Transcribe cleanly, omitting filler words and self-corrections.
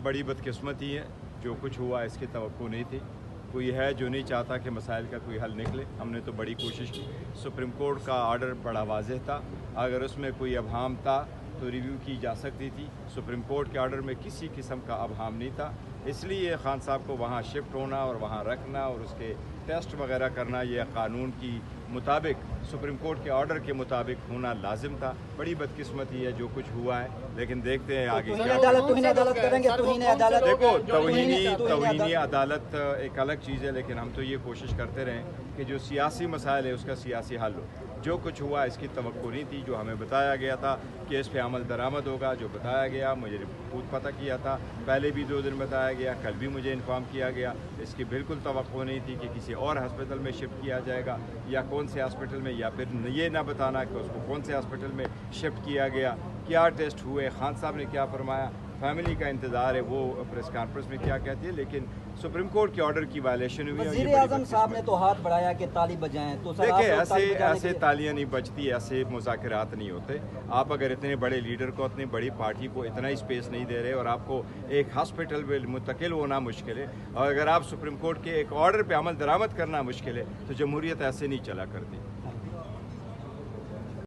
बड़ी बदकिस्मती है, जो कुछ हुआ इसकी तवक्को नहीं थी। कोई है जो नहीं चाहता कि मसाइल का कोई हल निकले। हमने तो बड़ी कोशिश की। सुप्रीम कोर्ट का आर्डर बड़ा वाज़ेह था, अगर उसमें कोई अबहाम था तो रिव्यू की जा सकती थी। सुप्रीम कोर्ट के आर्डर में किसी किस्म का अबहाम नहीं था, इसलिए खान साहब को वहाँ शिफ्ट होना और वहाँ रखना और उसके टेस्ट वगैरह करना ये कानून की मुताबिक, सुप्रीम कोर्ट के ऑर्डर के मुताबिक होना लाजिम था। बड़ी बदकिस्मती है जो कुछ हुआ है, लेकिन देखते हैं आगे क्या होगा। देखो, तौहीनी अदालत एक अलग चीज़ है, लेकिन हम तो ये कोशिश करते रहें कि जो सियासी मसाइल है उसका सियासी हल हो। जो कुछ हुआ इसकी तवक्को नहीं थी। जो हमें बताया गया था कि इस पे अमल दरामद होगा, जो बताया गया, मुझे खुद पता किया था, पहले भी 2 दिन बताया गया, कल भी मुझे इन्फॉर्म किया गया, इसकी बिल्कुल तवक्को नहीं थी कि किसी और हॉस्पिटल में शिफ्ट किया जाएगा या कौन से हॉस्पिटल में, या फिर ये ना बताना कि उसको कौन से हॉस्पिटल में शिफ्ट किया गया, क्या टेस्ट हुए, खान साहब ने क्या फरमाया, फैमिली का इंतज़ार है वो प्रेस कॉन्फ्रेंस में क्या कहती है। लेकिन सुप्रीम कोर्ट के ऑर्डर की वायलेशन हुई है। वज़ीर आज़म साहब ने तो हाथ बढ़ाया कि ताली बजाएं, तो देखिए ऐसे तालियां नहीं बजती, ऐसे मुज़ाकरात नहीं होते। आप अगर इतने बड़े लीडर को, इतनी बड़ी पार्टी को इतना ही स्पेस नहीं दे रहे और आपको एक हॉस्पिटल में मुंतकिल होना मुश्किल है, और अगर आप सुप्रीम कोर्ट के एक ऑर्डर पे अमल दरामद करना मुश्किल है, तो जमहूरियत ऐसे नहीं चला करती।